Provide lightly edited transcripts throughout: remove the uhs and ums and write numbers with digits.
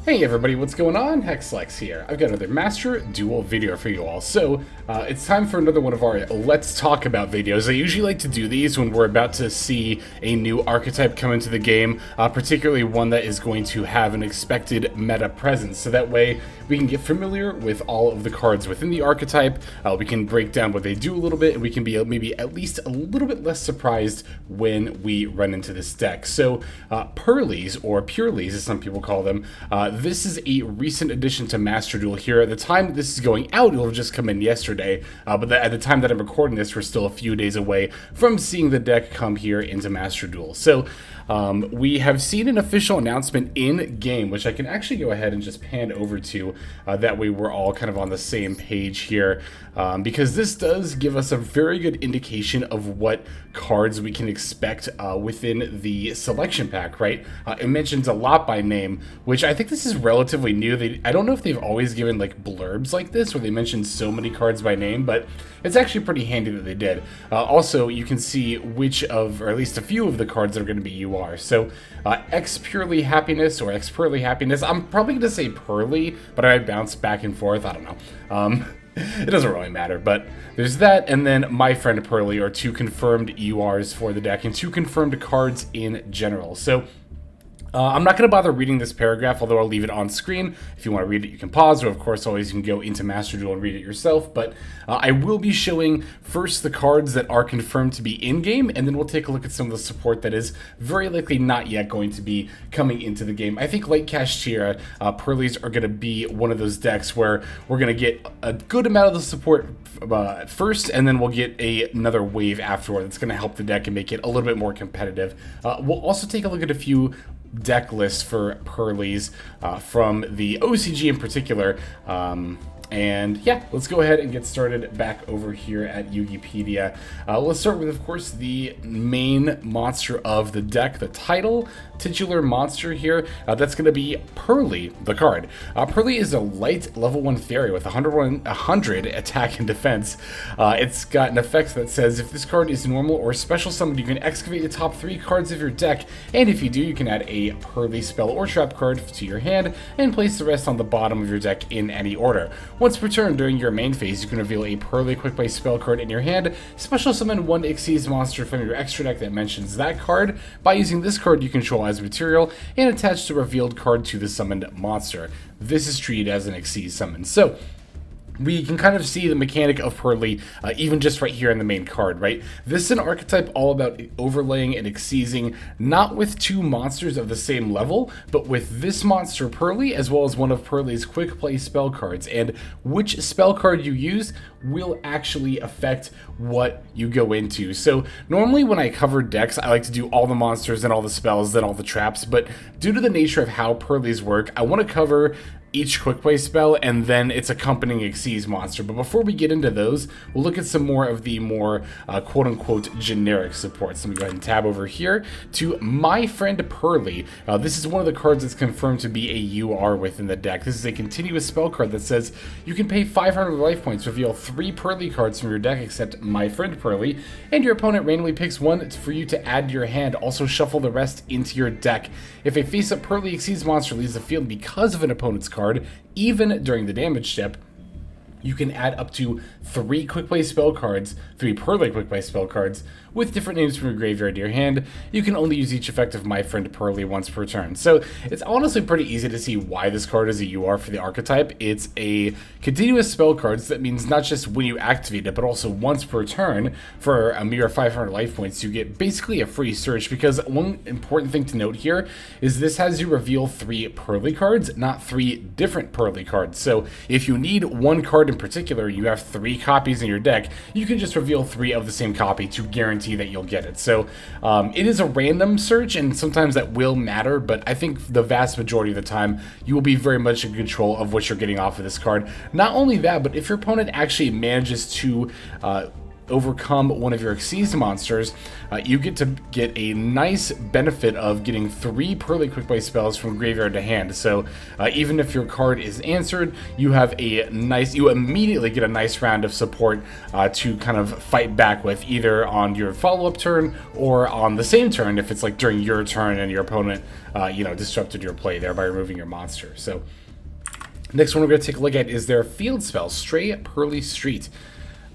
Hey everybody, what's going on? Hexlex here. I've got another Master Duel video for you all. So, it's time for another one of our Let's Talk About videos. I usually like to do these when we're about to see a new archetype come into the game, particularly one that is going to have an expected meta presence. So that way, we can get familiar with all of the cards within the archetype, we can break down what they do a little bit, and we can be maybe at least a little bit less surprised when we run into this deck. So, Purrelys, or Purrelys as some people call them, this is a recent addition to Master Duel here. At the time this is going out, it'll have just come in yesterday, but at the time that I'm recording this, we're still a few days away from seeing the deck come here into Master Duel. So we have seen an official announcement in-game, which I can actually go ahead and just pan over to, that way we're all kind of on the same page here, because this does give us a very good indication of what cards we can expect within the selection pack, right? It mentions a lot by name, which I think this is relatively new. I don't know if they've always given like blurbs like this, where they mention so many cards by name, but it's actually pretty handy that they did. Also, you can see which of, or at least a few of the cards that are going to be UR. So, X Purrely Happiness, or X Purrely Happiness. I'm probably going to say Purrely, but I bounce back and forth. I don't know. It doesn't really matter, but there's that, and then My Friend Purrely are two confirmed URs for the deck, and two confirmed cards in general. So, I'm not going to bother reading this paragraph, although I'll leave it on screen. If you want to read it, you can pause, or of course, always you can go into Master Duel and read it yourself. But I will be showing first the cards that are confirmed to be in-game, and then we'll take a look at some of the support that is very likely not yet going to be coming into the game. I think late Kashtira, Purrelys are going to be one of those decks where we're going to get a good amount of the support first, and then we'll get another wave afterward that's going to help the deck and make it a little bit more competitive. We'll also take a look at a few deck lists for Purrelys from the OCG in particular. And yeah, let's go ahead and get started back over here at Yugipedia. Let's start with, of course, the main monster of the deck, the title titular monster here. That's going to be Purrely, the card. Purrely is a light level 1 fairy with 100 attack and defense. It's got an effect that says if this card is normal or special summoned, you can excavate the top 3 cards of your deck, and if you do, you can add a Purrely spell or trap card to your hand and place the rest on the bottom of your deck in any order. Once per turn during your main phase, you can reveal a Purrely Quick Play spell card in your hand, special summon one Xyz monster from your extra deck that mentions that card. By using this card, you control as material and attach the revealed card to the summoned monster. This is treated as an Xyz summon. So, we can kind of see the mechanic of Purrely even just right here in the main card, right? This is an archetype all about overlaying and Xyzing, not with two monsters of the same level, but with this monster Purrely, as well as one of Purrely's quick play spell cards. And which spell card you use will actually affect what you go into. So normally when I cover decks, I like to do all the monsters and all the spells, then all the traps, but due to the nature of how Purrelys work, I want to cover each quick play spell and then its accompanying Xyz monster. But before we get into those, we'll look at some more of the more quote-unquote generic supports. Let me go ahead and tab over here to My Friend Purrely. This is one of the cards that's confirmed to be a UR within the deck. This is a continuous spell card that says you can pay 500 life points, reveal 3 Purrely cards from your deck except My Friend Purrely, and your opponent randomly picks one for you to add to your hand. Also shuffle the rest into your deck. If a face-up Purrely Xyz monster leaves the field because of an opponent's card, even during the damage step, you can add up to 3 quick play spell cards, 3 Purrely quick play spell cards, with different names from your graveyard to your hand. You can only use each effect of My Friend Purrely once per turn. So it's honestly pretty easy to see why this card is a UR for the archetype. It's a continuous spell card, so that means not just when you activate it, but also once per turn for a mere 500 life points. You get basically a free search, because one important thing to note here is this has you reveal 3 Purrely cards, not 3 different Purrely cards. So if you need one card in particular, you have 3 copies in your deck, you can just reveal 3 of the same copy to guarantee that you'll get it. So it is a random search, and sometimes that will matter, but I think the vast majority of the time you will be very much in control of what you're getting off of this card. Not only that, but if your opponent actually manages to overcome one of your Xyz monsters, you get to get a nice benefit of getting 3 Purrely quick play spells from graveyard to hand. So even if your card is answered, you immediately get a nice round of support to kind of fight back with, either on your follow-up turn or on the same turn if it's like during your turn and your opponent disrupted your play there by removing your monster. So next one we're going to take a look at is their field spell, Stray Purrely Street.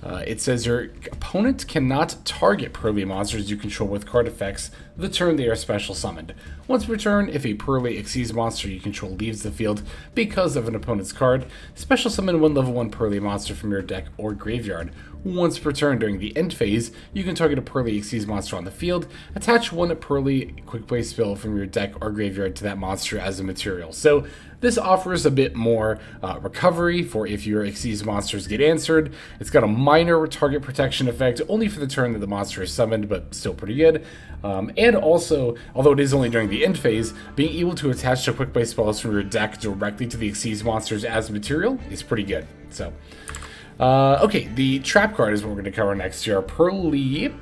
It says your opponent cannot target Purrely monsters you control with card effects the turn they are special summoned. Once per turn, if a Purrely Xyz monster you control leaves the field because of an opponent's card, special summon 1 level 1 Purrely monster from your deck or graveyard. Once per turn during the end phase, you can target a Purrely Xyz monster on the field, attach 1 Purrely quick play spell from your deck or graveyard to that monster as a material. So this offers a bit more recovery for if your Xyz monsters get answered. It's got a minor target protection effect, only for the turn that the monster is summoned, but still pretty good. And also, although it is only during the end phase, being able to attach to quick play spells from your deck directly to the Xyz monsters as material is pretty good. So, okay, the trap card is what we're going to cover next here. Purrely.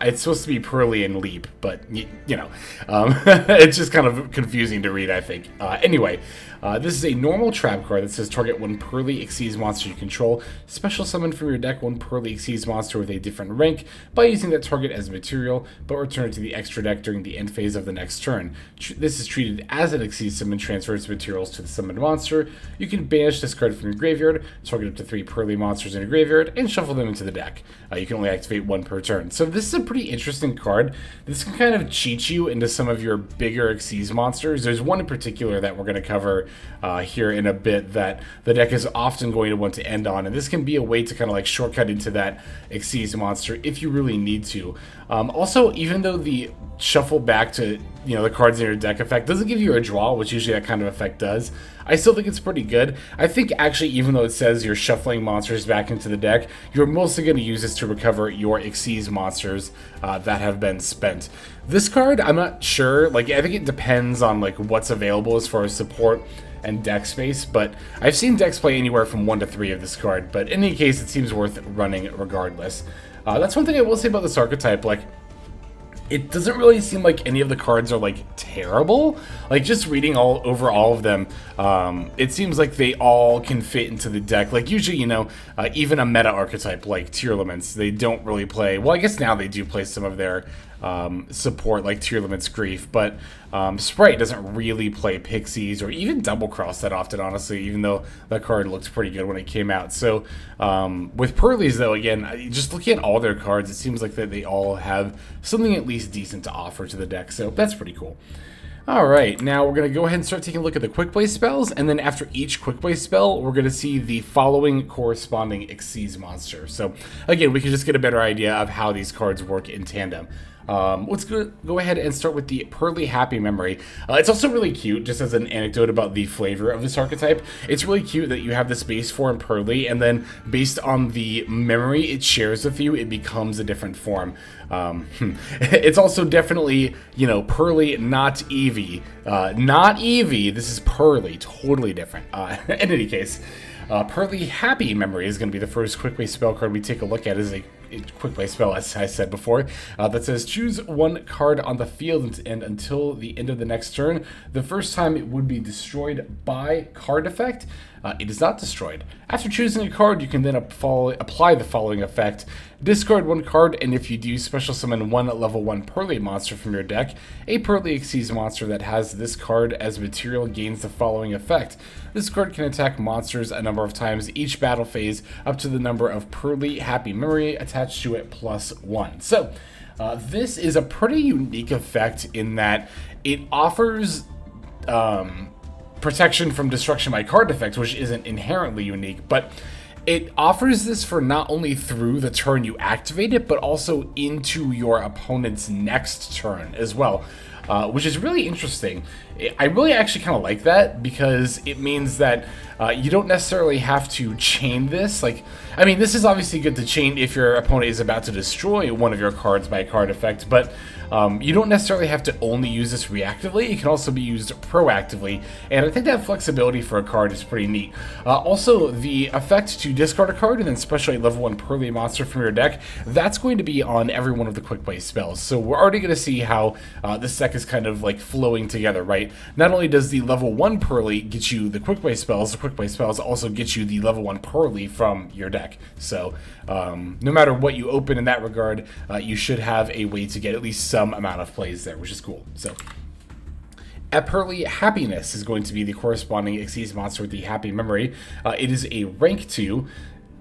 It's supposed to be Purrely and Leap, but it's just kind of confusing to read, I think. Anyway, this is a normal trap card that says target 1 Purrely Xyz monster you control, special summon from your deck 1 Purrely Xyz monster with a different rank by using that target as material, but return it to the extra deck during the end phase of the next turn. This is treated as an Xyz summon, transfers materials to the summoned monster. You can banish this card from your graveyard, target up to 3 Purrely monsters in your graveyard, and shuffle them into the deck. You can only activate 1 per turn. So this is a pretty interesting card. This can kind of cheat you into some of your bigger Xyz monsters. There's one in particular that we're going to cover here in a bit that the deck is often going to want to end on, and this can be a way to kind of like shortcut into that Xyz monster if you really need to. Also, even though the shuffle back to the cards in your deck effect doesn't give you a draw, which usually that kind of effect does, I still think it's pretty good. I think actually, even though it says you're shuffling monsters back into the deck, you're mostly going to use this to recover your Xyz monsters that have been spent. This card, I'm not sure. Like, I think it depends on like what's available as far as support and deck space, but I've seen decks play anywhere from 1 to 3 of this card. But in any case, it seems worth running regardless. That's one thing I will say about this archetype. Like, it doesn't really seem like any of the cards are like terrible. Like, just reading over all of them, it seems like they all can fit into the deck. Like, usually, even a meta archetype like Tearlaments, they don't really play. Well, I guess now they do play some of their support like Tearlaments Grief, but Sprite doesn't really play Pixies or even Double Cross that often, honestly, even though that card looked pretty good when it came out. So with Purrely's, though, again, just looking at all their cards, it seems like that they all have something at least decent to offer to the deck, so that's pretty cool. Alright, now we're going to go ahead and start taking a look at the quick play spells, and then after each quick play spell, we're going to see the following corresponding Xyz monster. So again, we can just get a better idea of how these cards work in tandem. Let's go ahead and start with the Purrely Happy Memory. It's also really cute, just as an anecdote about the flavor of this archetype. It's really cute that you have this base form Purrely, and then based on the memory it shares with you, it becomes a different form. It's also definitely, Purrely, not Eevee. Not Eevee, this is Purrely, totally different. In any case, Purrely Happy Memory is going to be the first quick play spell card we take a look at as a quick play spell, as I said before, that says choose 1 card on the field and until the end of the next turn. The first time it would be destroyed by card effect. It is not destroyed. After choosing a card, you can then apply the following effect. Discard 1 card, and if you do, special summon 1 level 1 Purrely monster from your deck. A Purrely Xyz monster that has this card as material gains the following effect. This card can attack monsters a number of times each battle phase, up to the number of Purrely Happy Memory attached to it +1. So, this is a pretty unique effect in that it offers protection from destruction by card effect, which isn't inherently unique, but it offers this for not only through the turn you activate it, but also into your opponent's next turn as well, which is really interesting. I really actually kind of like that, because it means that You don't necessarily have to chain this. Like, I mean, this is obviously good to chain if your opponent is about to destroy one of your cards by a card effect, but you don't necessarily have to only use this reactively. It can also be used proactively, and I think that flexibility for a card is pretty neat. Also, the effect to discard a card and then special a level 1 Purrely monster from your deck, that's going to be on every one of the quick play spells. So we're already going to see how this deck is kind of like flowing together, right? Not only does the level 1 Purrely get you the quick play spells, the quick play spells also get you the level 1 Purrely from your deck. So no matter what you open in that regard, you should have a way to get at least some amount of plays there, which is cool. So Purrely Happiness is going to be the corresponding Xyz monster with the Happy Memory. It is a rank 2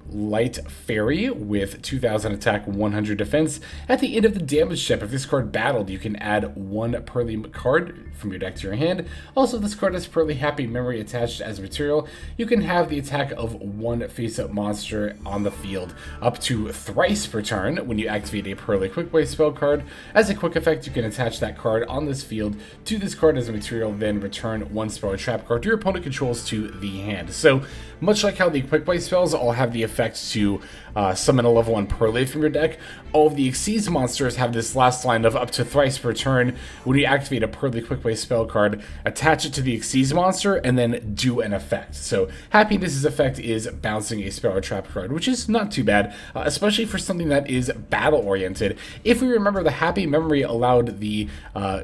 light fairy with 2000 attack, 100 defense. At the end of the damage step, if this card battled, you can add 1 Purrely card from your deck to your hand. Also, if this card has Purrely Happy Memory attached as material, you can have the attack of 1 face-up monster on the field up to thrice per turn. When you activate a Purrely quick play spell card, as a quick effect, you can attach that card on this field to this card as a material, then return 1 spell or trap card your opponent controls to the hand. So, much like how the quick play spells all have the effect to summon a level 1 Purrely from your deck, all of the Xyz monsters have this last line of up to thrice per turn. When you activate a Purrely quick play spell card, attach it to the Xyz monster and then do an effect. So Happiness's effect is bouncing a spell or trap card, which is not too bad, especially for something that is battle oriented. If we remember, the Happy Memory allowed the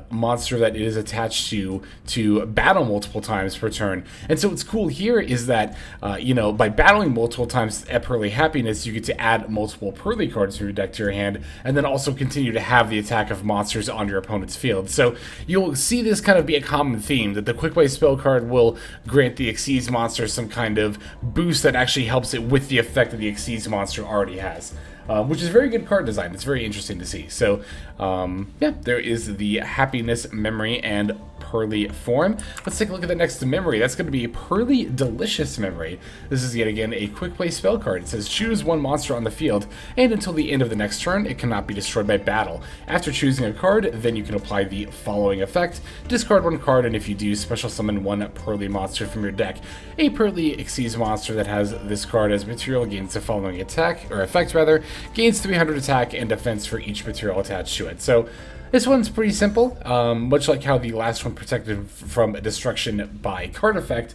monster that it is attached to battle multiple times per turn. And so what's cool here is that by battling multiple times at Purrely Happiness, you get to add multiple Purrely cards from your deck to your hand, and then also continue to have the attack of monsters on your opponent's field. So you'll see this kind of be a common theme, that the quick play spell card will grant the Xyz monster some kind of boost that actually helps it with the effect that the Xyz monster already has. Which is very good card design. It's very interesting to see. So, yeah, there is the Happiness Memory and Purrely form. Let's take a look at the next memory. That's going to be Purrely Delicious Memory. This is yet again a quick play spell card. It says choose 1 monster on the field, and until the end of the next turn, it cannot be destroyed by battle. After choosing a card, then you can apply the following effect. Discard 1 card, and if you do, special summon 1 Purrely monster from your deck. A Purrely Xyz monster that has this card as material gains the following effect rather, gains 300 attack and defense for each material attached to it. So this one's pretty simple, much like how the last one protected from destruction by card effect.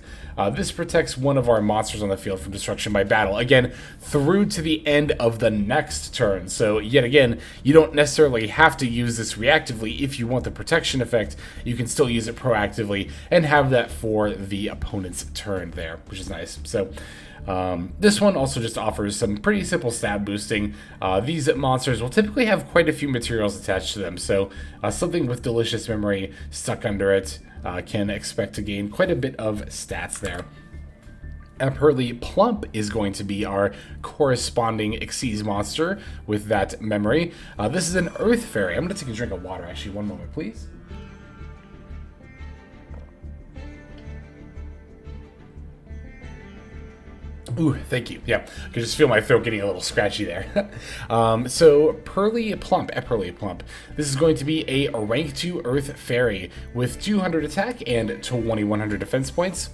This protects one of our monsters on the field from destruction by battle, again, through to the end of the next turn. So yet again, you don't necessarily have to use this reactively. If you want the protection effect, you can still use it proactively and have that for the opponent's turn there, which is nice. So this one also just offers some pretty simple stat boosting. These monsters will typically have quite a few materials attached to them, so something with Delicious Memory stuck under it can expect to gain quite a bit of stats there. Purrely Plump is going to be our corresponding Xyz monster with that memory. This is an Earth Fairy. I'm going to take a drink of water, actually. One moment, please. Ooh, thank you. Yeah, I can just feel my throat getting a little scratchy there. So, Purrely Plump. This is going to be a rank 2 Earth Fairy with 200 attack and 2100 defense points.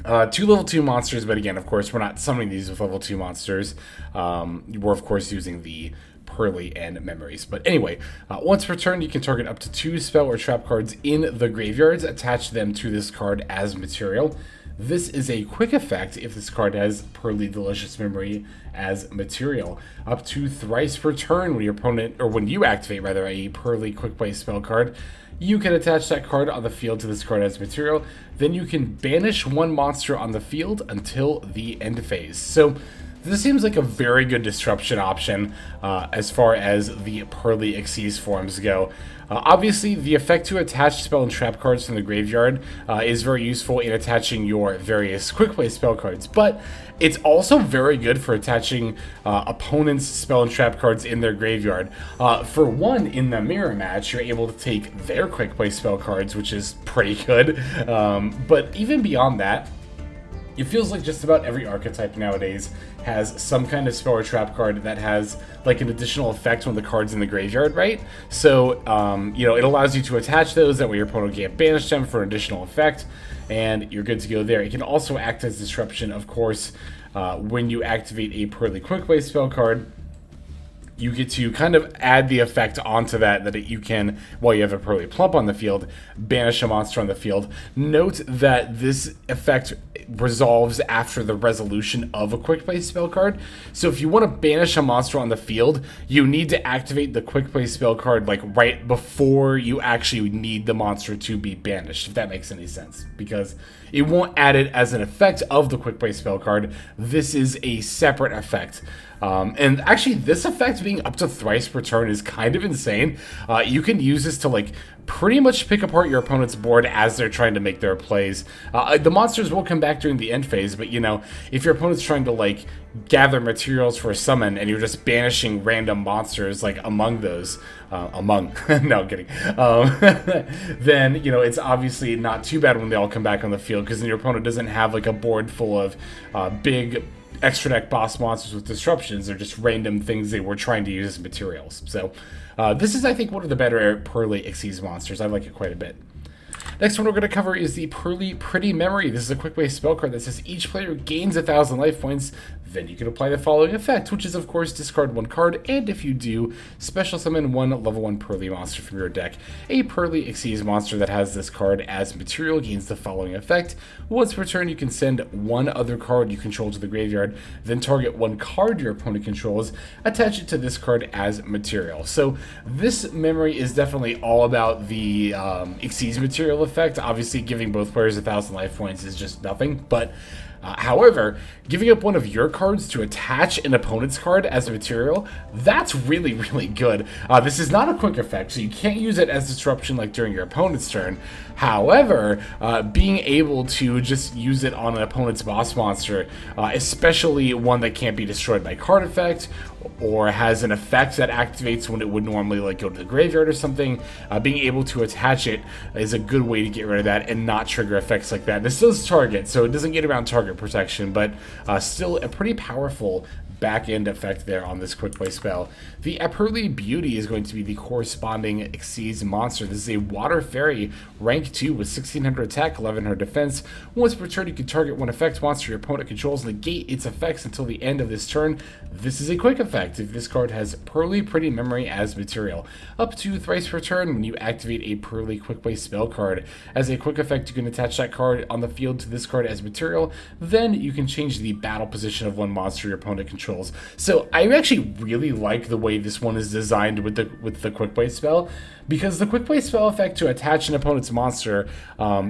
2 level 2 monsters, but again, of course, we're not summoning these with level 2 monsters. We're, of course, using the Purrely and memories. But anyway, once per turn, you can target up to 2 spell or trap cards in the graveyards, attach them to this card as material. This is a quick effect if this card has Purrely Delicious Memory as material. Up to thrice per turn when your opponent, or when you activate rather, a Purrely quick play spell card, you can attach that card on the field to this card as material. Then you can banish 1 monster on the field until the end phase. So this seems like a very good disruption option as far as the Purrely Xyz forms go. Obviously, the effect to attach spell and trap cards from the graveyard is very useful in attaching your various quick play spell cards, but it's also very good for attaching opponents' spell and trap cards in their graveyard. For one, in the mirror match, you're able to take their quick play spell cards, which is pretty good, but even beyond that, It feels like just about every archetype nowadays has some kind of spell or trap card that has like an additional effect when the card's in the graveyard, right? So, you know, it allows you to attach those, that way your opponent can't banish them for an additional effect, and you're good to go there. It can also act as disruption, of course, when you activate a Purrely Quick Play spell card. You get to kind of add the effect onto that you can, while you have a Purrely Plump on the field, banish a monster on the field. Note that this effect resolves after the resolution of a Quick Play spell card. So if you want to banish a monster on the field, you need to activate the Quick Play spell card like right before you actually need the monster to be banished, if that makes any sense. Because it won't add it as an effect of the Quick Play spell card. This is a separate effect. And actually, this effect being up to thrice per turn is kind of insane. You can use this to like pretty much pick apart your opponent's board as they're trying to make their plays. The monsters will come back during the end phase, but you know, if your opponent's trying to like gather materials for a summon and you're just banishing random monsters like among those, no, I'm kidding. Then, you know, it's obviously not too bad when they all come back on the field, because then your opponent doesn't have like a board full of big extra deck boss monsters with disruptions. They're just random things they were trying to use as materials. So this is, I think, one of the better Purrely Xyz monsters. I like it quite a bit. Next one we're going to cover is the Purrely Pretty Memory. This is a quick play spell card that says each player gains 1,000 life points. Then you can apply the following effect, which is, of course, discard one card, and if you do, special summon one level 1 Purrely monster from your deck. A Purrely Xyz monster that has this card as material gains the following effect. Once per turn, you can send one other card you control to the graveyard, then target one card your opponent controls, attach it to this card as material. So this memory is definitely all about the Xyz material effect. Obviously, giving both players 1,000 life points is just nothing, but however, giving up one of your cards to attach an opponent's card as a material, that's really, really good. This is not a quick effect, so you can't use it as disruption like during your opponent's turn. However, being able to just use it on an opponent's boss monster, especially one that can't be destroyed by card effect, or has an effect that activates when it would normally like go to the graveyard or something, being able to attach it is a good way to get rid of that and not trigger effects like that. This does target, so it doesn't get around target protection, but still a pretty powerful back end effect there on this quick play spell. The Purrely Beauty is going to be the corresponding Xyz monster. This is a water fairy, rank 2 with 1600 attack, 1100 defense. Once per turn, you can target one effect monster your opponent controls and negate its effects until the end of this turn. This is a quick effect if this card has Purrely Pretty Memory as material. Up to thrice per turn, when you activate a Purrely quick play spell card. As a quick effect, you can attach that card on the field to this card as material. Then you can change the battle position of one monster your opponent controls. So I actually really like the way this one is designed with the quick play spell, because the quick play spell effect to attach an opponent's monster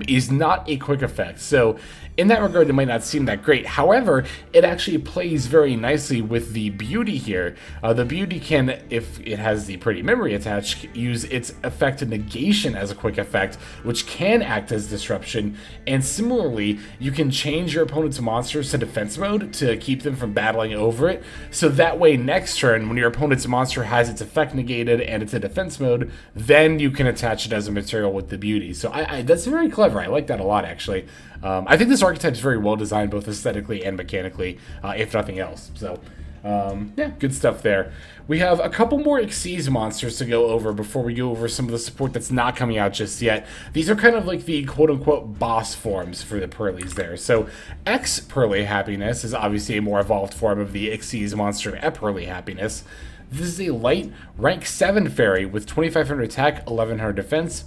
is not a quick effect. So in that regard, it might not seem that great. However, it actually plays very nicely with the beauty here. The beauty can, if it has the Pretty Memory attached, use its effect of negation as a quick effect, which can act as disruption. And similarly, you can change your opponent's monsters to defense mode to keep them from battling over it. So that way, next turn, when your opponent's monster has its effect negated and it's in defense mode, then you can attach it as a material with the beauty. So that's very clever. I like that a lot, actually. I think this archetype is very well designed, both aesthetically and mechanically, if nothing else. So, yeah, good stuff there. We have a couple more Xyz monsters to go over before we go over some of the support that's not coming out just yet. These are kind of like the quote-unquote boss forms for the Purrelys there. So, X Purrely Happiness is obviously a more evolved form of the Xyz monster Purrely Happiness. This is a light, rank 7 fairy with 2500 attack, 1100 defense.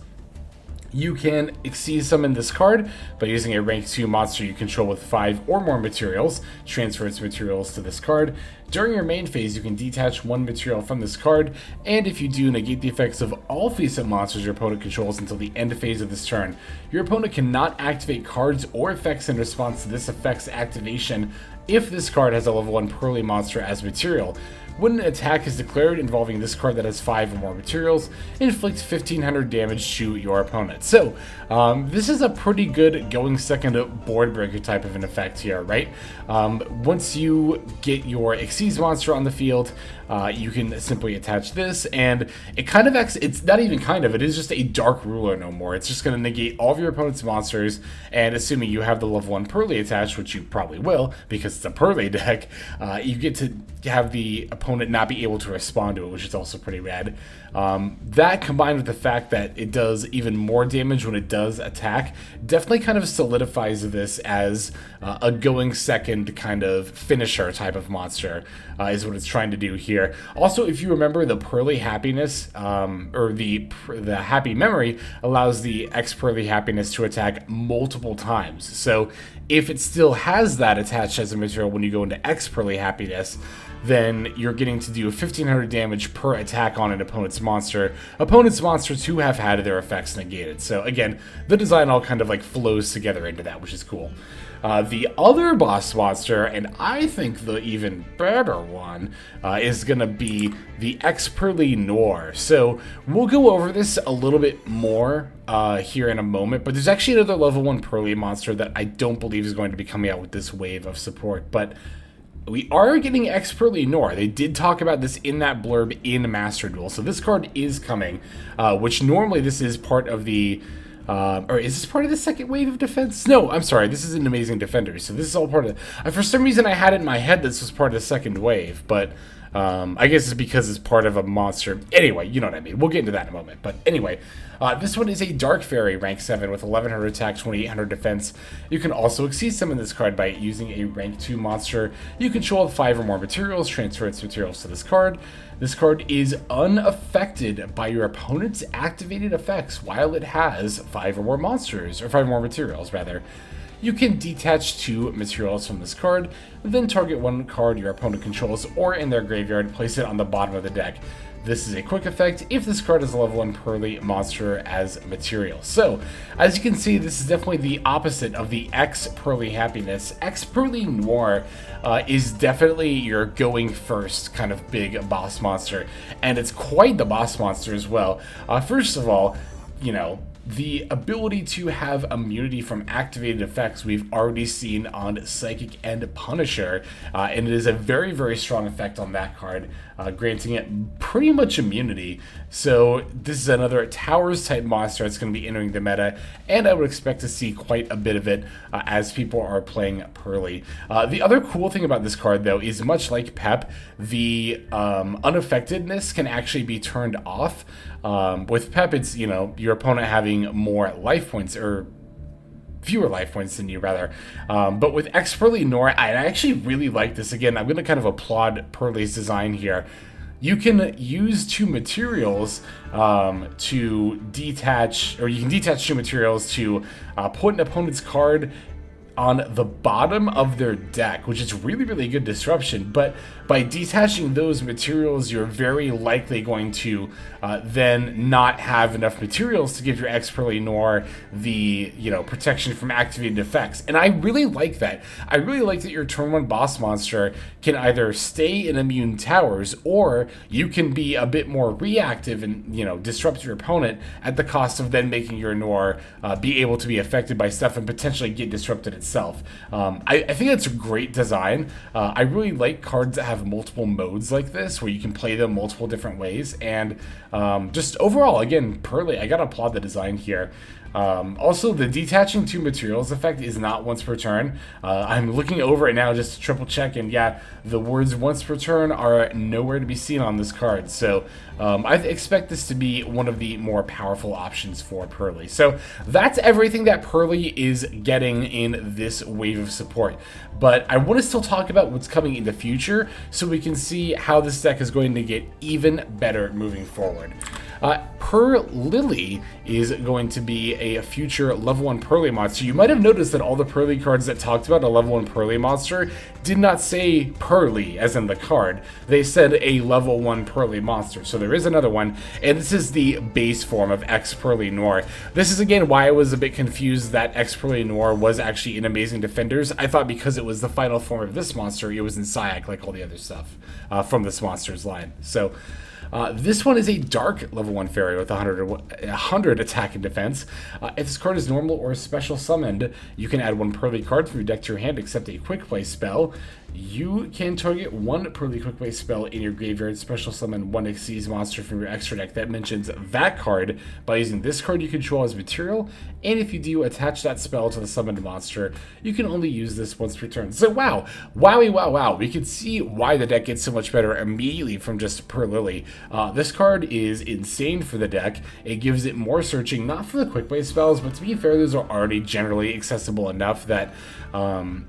You can Xyz summon this card by using a rank 2 monster you control with 5 or more materials. Transfer its materials to this card. During your main phase, you can detach one material from this card, and if you do, negate the effects of all face-up monsters your opponent controls until the end phase of this turn. Your opponent cannot activate cards or effects in response to this effect's activation if this card has a level 1 Purrely monster as material. When an attack is declared involving this card that has 5 or more materials, inflict 1500 damage to your opponent. it. So this is a pretty good going second board breaker type of an effect here, right? Once you get your Xyz monster on the field, you can simply attach this, and it kind of acts, it's not even kind of, it is just a dark ruler no more. It's just going to negate all of your opponent's monsters, and assuming you have the level 1 Purrely attached, which you probably will, because it's a Purrely deck, you get to have the opponent not be able to respond to it, which is also pretty rad. That combined with the fact that it does even more damage when it does attack, definitely kind of solidifies this as a going second kind of finisher type of monster, is what it's trying to do here. Also, if you remember, the Purrely Happiness, or the Happy Memory, allows the X Purrely Happiness to attack multiple times. So if it still has that attached as a material when you go into X Purrely Happiness, then you're getting to do 1500 damage per attack on an opponent's monster. Opponent's monsters who have had their effects negated. So again, the design all kind of like flows together into that, which is cool. The other boss monster, and I think the even better one, is going to be the X Purrely Noir. So we'll go over this a little bit more here in a moment, but there's actually another level 1 Purrely monster that I don't believe is going to be coming out with this wave of support, but we are getting X Purrely Noir. They did talk about this in that blurb in Master Duel, so this card is coming, which normally this is part of the... or is this part of the second wave of defense? No, I'm sorry. This is an Amazing Defenders. So this is all part of... for some reason, I had it in my head this was part of the second wave, but I guess it's because it's part of a monster. Anyway, you know what I mean. We'll get into that in a moment. But anyway, this one is a Dark Fairy, rank 7, with 1100 attack, 2800 defense. You can also exceed summon this card by using a rank 2 monster. You control 5 or more materials, transfer its materials to this card. This card is unaffected by your opponent's activated effects while it has 5 or more monsters, or 5 or more materials, rather. You can detach 2 materials from this card, then target 1 card your opponent controls or in their graveyard, place it on the bottom of the deck. This is a quick effect if this card is a level 1 Purrely monster as material. So, as you can see, this is definitely the opposite of the X Purrely Happiness. X Purrely Noir is definitely your going first kind of big boss monster, and it's quite the boss monster as well. First of all, you know, the ability to have immunity from activated effects we've already seen on Psychic and Punisher, and it is a very, very strong effect on that card, granting it pretty much immunity. So this is another Towers type monster that's going to be entering the meta, and I would expect to see quite a bit of it as people are playing Purrely. The other cool thing about this card, though, is much like Pep, the unaffectedness can actually be turned off. With Pep, it's, you know, your opponent having more life points, or fewer life points than you, rather. But with X Purrely Noir, I actually really like this. Again, I'm going to kind of applaud Purrely's design here. You can use 2 materials to detach, or you can detach 2 materials to put an opponent's card on the bottom of their deck, which is really, really good disruption. But by detaching those materials, you're very likely going to then not have enough materials to give your X Purrely Noir the, you know, protection from activated effects. And I really like that. I really like that your turn 1 boss monster can either stay in immune towers, or you can be a bit more reactive and, you know, disrupt your opponent at the cost of then making your Noir be able to be affected by stuff and potentially get disrupted itself. I think that's a great design. I really like cards that have multiple modes like this, where you can play them multiple different ways, and just overall, again, Purrely, I gotta applaud the design here. Also, the detaching 2 materials effect is not once per turn. I'm looking over it now just to triple check, and yeah, the words once per turn are nowhere to be seen on this card. So I expect this to be one of the more powerful options for Purrely. So that's everything that Purrely is getting in this wave of support. But I want to still talk about what's coming in the future, so we can see how this deck is going to get even better moving forward. Purrely is going to be a future level 1 Purrely monster. You might have noticed that all the Purrely cards that talked about a level 1 Purrely monster did not say Purrely as in the card. They said a level 1 Purrely monster. So there is another one, and this is the base form of X Purrely Noir. This is again why I was a bit confused that X Purrely Noir was actually in Amazing Defenders. I thought because it was the final form of this monster, it was in Syac like all the other stuff from this monster's line. So This one is a dark level 1 fairy with 100 attack and defense. If this card is normal or special summoned, you can add 1 Purrely card from your deck to your hand except a quick play spell. You can target 1 Purrely quick play spell in your graveyard, special summon 1 Xyz monster from your extra deck that mentions that card by using this card you control as material, and if you do, attach that spell to the summoned monster. You can only use this once per turn. So wow, wow, we can see why the deck gets so much better immediately from just Purrely. This card is insane for the deck. It gives it more searching, not for the quick play spells, but to be fair, those are already generally accessible enough that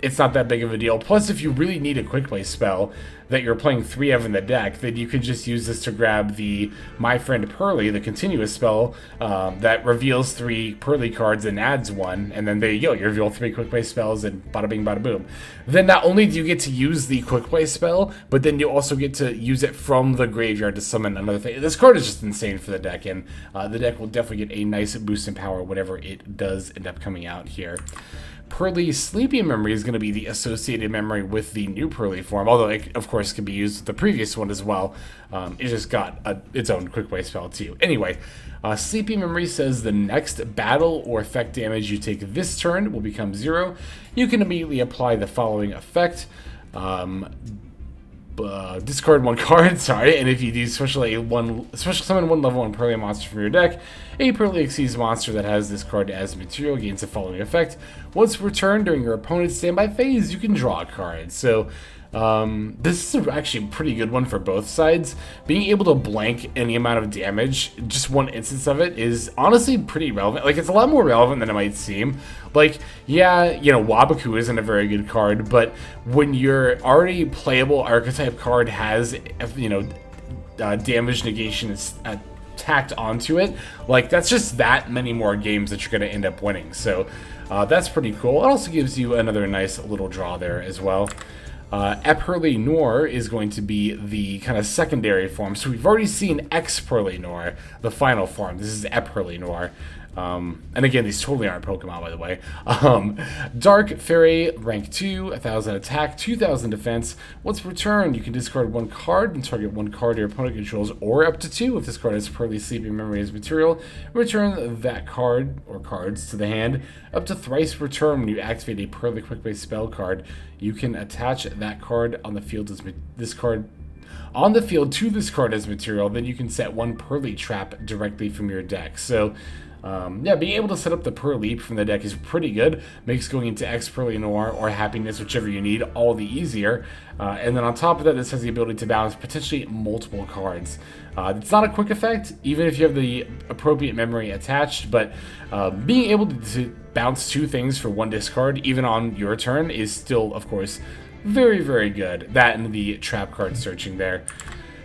it's not that big of a deal. Plus, if you really need a quick play spell that you're playing 3 of in the deck, then you can just use this to grab the My Friend Purrely, the continuous spell that reveals 3 Purrely cards and adds 1, and then there you go, you reveal 3 quick play spells and bada bing bada boom. Then not only do you get to use the quick play spell, but then you also get to use it from the graveyard to summon another thing. This card is just insane for the deck, and the deck will definitely get a nice boost in power whenever it does end up coming out here. Purrely Sleepy Memory is going to be the associated memory with the new Purrely form, although it, of course, can be used with the previous one as well. It just got its own quick play spell, too. Anyway, Sleepy Memory says the next battle or effect damage you take this turn will become 0. You can immediately apply the following effect. Discard 1 card, and if you do special summon 1 level 1 Purrely monster from your deck, a Purrely Xyz monster that has this card as material gains the following effect. Once returned during your opponent's standby phase, you can draw a card. So this is actually a pretty good one for both sides. Being able to blank any amount of damage, just one instance of it, is honestly pretty relevant. Like, it's a lot more relevant than it might seem. Like, yeah, you know, Wabaku isn't a very good card, but when your already playable archetype card has, you know, damage negation is tacked onto it, like, that's just that many more games that you're going to end up winning. So that's pretty cool. It also gives you another nice little draw there as well. Purrely Noir is going to be the kind of secondary form. So we've already seen Purrely Noir, the final form. This is Purrely Noir. And again, these totally aren't Pokemon, by the way. Dark Fairy, rank 2, 1000 attack, 2000 defense. Once returned, you can discard 1 card and target 1 card your opponent controls, or up to 2 if this card has Purrely Sleeping Memory as material. Return that card or cards to the hand. Up to thrice return when you activate a Purrely Quick Play spell card. You can attach that card on the field as this card. On the field to this card as material, then you can set 1 Purrely trap directly from your deck. So yeah, being able to set up the Purrely from the deck is pretty good. Makes going into Purrely Noir or Happiness, whichever you need, all the easier. And then on top of that, this has the ability to balance potentially multiple cards. It's not a quick effect, even if you have the appropriate memory attached, but being able to bounce 2 things for 1 discard, even on your turn, is still, of course, very, very good. That and the trap card searching there.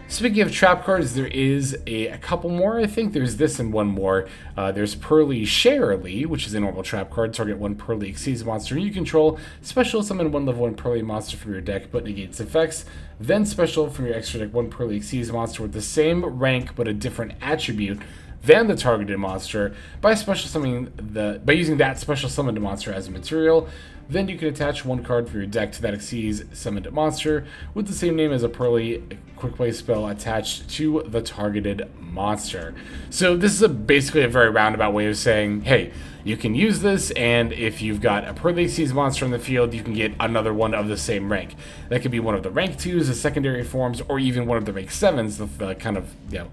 Speaking of trap cards, there is a couple more, I think. There's this and one more. There's Purrely Sharely, which is a normal trap card. Target 1 Purrely Xyz monster you control. Special summon 1 level 1 Purrely monster from your deck, but negates effects. Then special from your extra deck 1 Purrely Xyz monster with the same rank but a different attribute than the targeted monster by using that special summoned monster as a material. Then you can attach 1 card from your deck to that Xyz summoned monster with the same name as a Purrely quick play spell attached to the targeted monster. So this is basically a very roundabout way of saying, hey, you can use this, and if you've got a Purrely Xyz monster in the field, you can get another one of the same rank. That could be one of the rank 2s, the secondary forms, or even one of the rank 7s, the kind of, you know,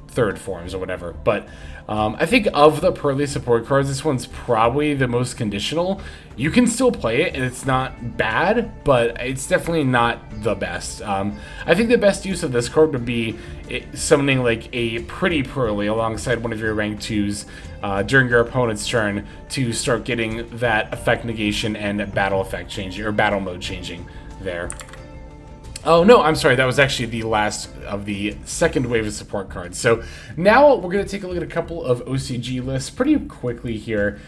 third forms or whatever. But I think of the Purrely support cards, this one's probably the most conditional. You can still play it, and it's not bad, but it's definitely not the best. I think the best use of this card would be summoning like a pretty Purrely alongside one of your rank 2s during your opponent's turn to start getting that effect negation and battle effect changing, or battle mode changing there. Oh, no, I'm sorry. That was actually the last of the second wave of support cards. So now we're going to take a look at a couple of OCG lists pretty quickly here.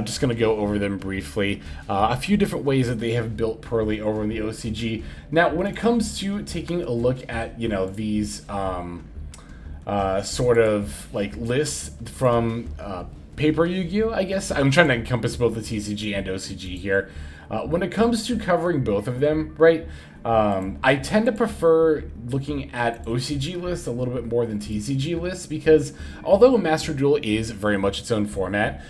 Just going to go over them briefly. A few different ways that they have built Purrely over in the OCG. Now, when it comes to taking a look at, you know, these sort of like lists from Paper Yu-Gi-Oh, I guess. I'm trying to encompass both the TCG and OCG here. When it comes to covering both of them, right, I tend to prefer looking at OCG lists a little bit more than TCG lists because although Master Duel is very much its own format,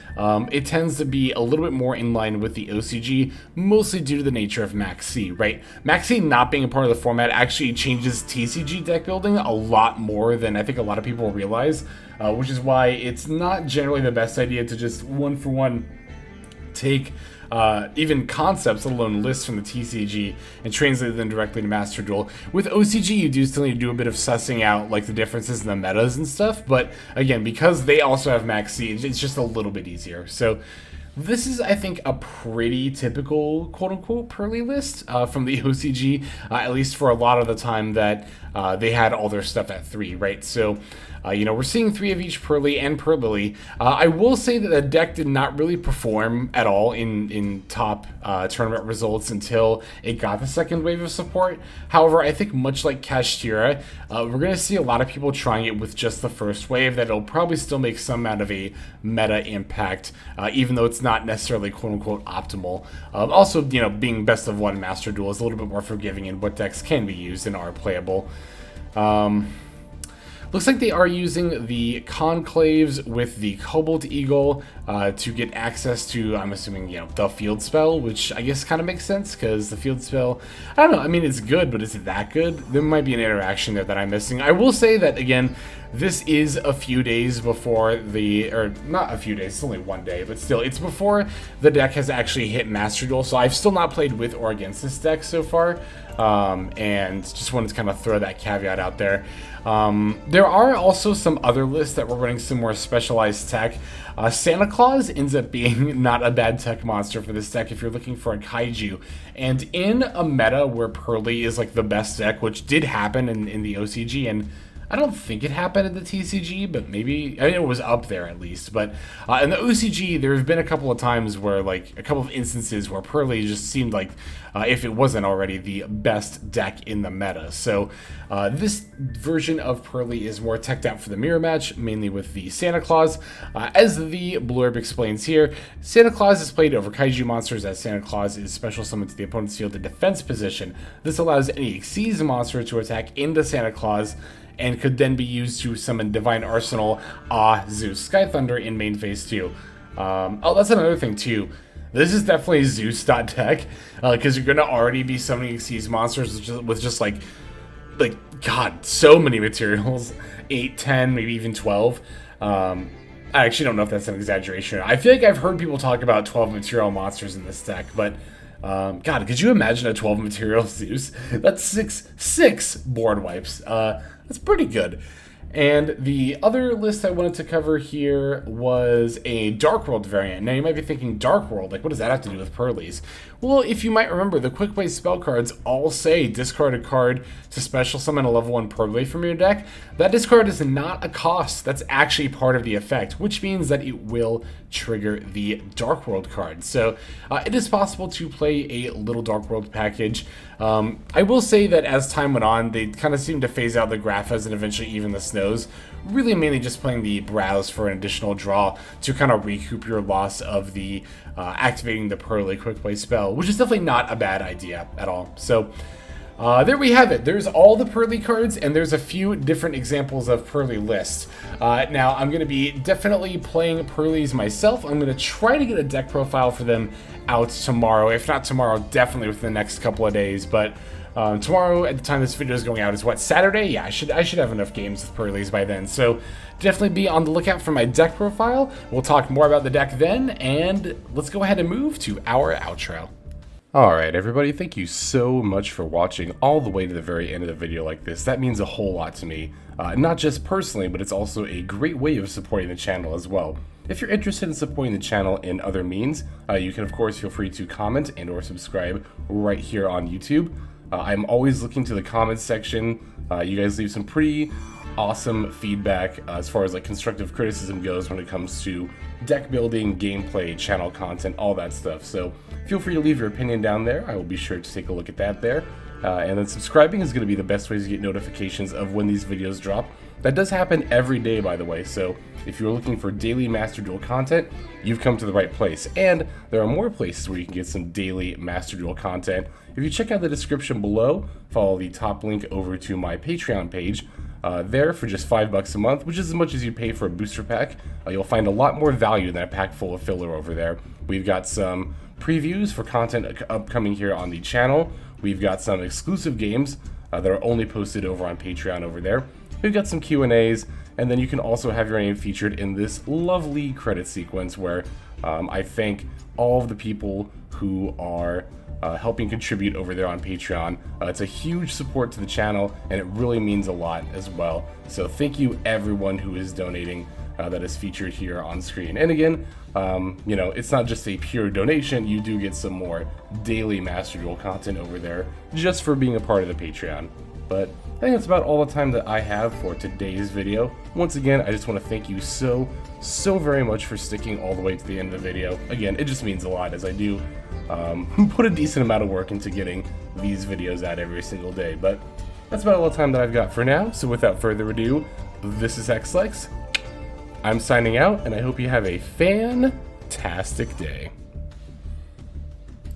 it tends to be a little bit more in line with the OCG, mostly due to the nature of Max C, right? Max C not being a part of the format actually changes TCG deck building a lot more than I think a lot of people realize, which is why it's not generally the best idea to just one-for-one take even concepts, let alone lists from the TCG, and translate them directly to Master Duel. With OCG, you do still need to do a bit of sussing out like the differences in the metas and stuff, but again, because they also have Max C, it's just a little bit easier. So this is, I think, a pretty typical quote-unquote Purrely list from the OCG, at least for a lot of the time that they had all their stuff at 3, right? So, you know, we're seeing 3 of each Purrely and Purrely. I will say that the deck did not really perform at all in top tournament results until it got the second wave of support. However, I think much like Kashtira, we're going to see a lot of people trying it with just the first wave, that it'll probably still make some amount of a meta impact, even though it's not necessarily quote-unquote optimal. Also, you know, being best of one Master Duel is a little bit more forgiving in what decks can be used and are playable. Looks like they are using the Conclaves with the Cobalt Eagle to get access to, I'm assuming, you know, the field spell, which I guess kind of makes sense, because the field spell, I don't know, I mean, it's good, but is it that good? There might be an interaction there that I'm missing. I will say that, again, this is a few days before or not a few days, it's only one day, but still, it's before the deck has actually hit Master Duel, so I've still not played with or against this deck so far, and just wanted to kind of throw that caveat out there. There are also some other lists that were running some more specialized tech. Santa Claus ends up being not a bad tech monster for this deck if you're looking for a kaiju. And in a meta where Purrely is like the best deck, which did happen in the OCG, and I don't think it happened in the TCG, but maybe, I mean, it was up there at least. But in the OCG, there have been a couple of times where, like, a couple of instances where Purrely just seemed like, if it wasn't already, the best deck in the meta. So this version of Purrely is more teched out for the mirror match, mainly with the Santa Claus. As the blurb explains here, Santa Claus is played over kaiju monsters as Santa Claus is special summoned to the opponent's field in defense position. This allows any Xyz monster to attack into Santa Claus, and could then be used to summon Divine Arsenal, Zeus Sky Thunder in main phase 2. Oh, that's another thing too. This is definitely Zeus deck, because you're going to already be summoning Xyz monsters with just like, God, so many materials. 8, 10, maybe even 12. I actually don't know if that's an exaggeration. I feel like I've heard people talk about 12 material monsters in this deck, but God, could you imagine a 12 material Zeus? That's six board wipes. That's pretty good. And the other list I wanted to cover here was a Dark World variant. Now you might be thinking, Dark World, like what does that have to do with Purrely's? Well, if you might remember, the quick play spell cards all say discard a card to special summon a level 1 Purrely from your deck. That discard is not a cost, that's actually part of the effect, which means that it will trigger the Dark World card. So it is possible to play a little Dark World package. I will say that as time went on, they kind of seemed to phase out the Graphas and eventually even the Snows. Really mainly just playing the Browse for an additional draw to kind of recoup your loss of the activating the Purrely quick play spell, which is definitely not a bad idea at all. So there we have it. There's all the Purrely cards, and there's a few different examples of Purrely lists. Now, I'm going to be definitely playing Purrely's myself. I'm going to try to get a deck profile for them out tomorrow. If not tomorrow, definitely within the next couple of days. But tomorrow, at the time this video is going out, is what, Saturday? Yeah, I should have enough games with Purrely's by then. So definitely be on the lookout for my deck profile. We'll talk more about the deck then, and let's go ahead and move to our outro. Alright everybody, thank you so much for watching all the way to the very end of the video like this. That means a whole lot to me. Not just personally, but it's also a great way of supporting the channel as well. If you're interested in supporting the channel in other means, you can of course feel free to comment and or subscribe right here on YouTube. I'm always looking to the comments section. You guys leave some pretty awesome feedback as far as like constructive criticism goes when it comes to deck building, gameplay, channel content, all that stuff. So feel free to leave your opinion down there. I will be sure to take a look at that there. And then subscribing is going to be the best way to get notifications of when these videos drop. That does happen every day, by the way, so if you're looking for daily Master Duel content, you've come to the right place. And there are more places where you can get some daily Master Duel content. If you check out the description below, follow the top link over to my Patreon page. There for just $5 a month, which is as much as you pay for a booster pack, you'll find a lot more value than a pack full of filler over there. We've got some previews for content upcoming here on the channel. We've got some exclusive games that are only posted over on Patreon over there. We've got some Q&As, and then you can also have your name featured in this lovely credit sequence where I thank all of the people who are helping contribute over there on Patreon. It's a huge support to the channel, and it really means a lot as well. So thank you everyone who is donating that is featured here on screen. And again, you know, it's not just a pure donation, you do get some more daily Master Duel content over there just for being a part of the Patreon. But I think that's about all the time that I have for today's video. Once again, I just want to thank you so very much for sticking all the way to the end of the video. Again, it just means a lot, as I do put a decent amount of work into getting these videos out every single day. But that's about all the time that I've got for now, so without further ado, this is Hexlex. I'm signing out, and I hope you have a fantastic day.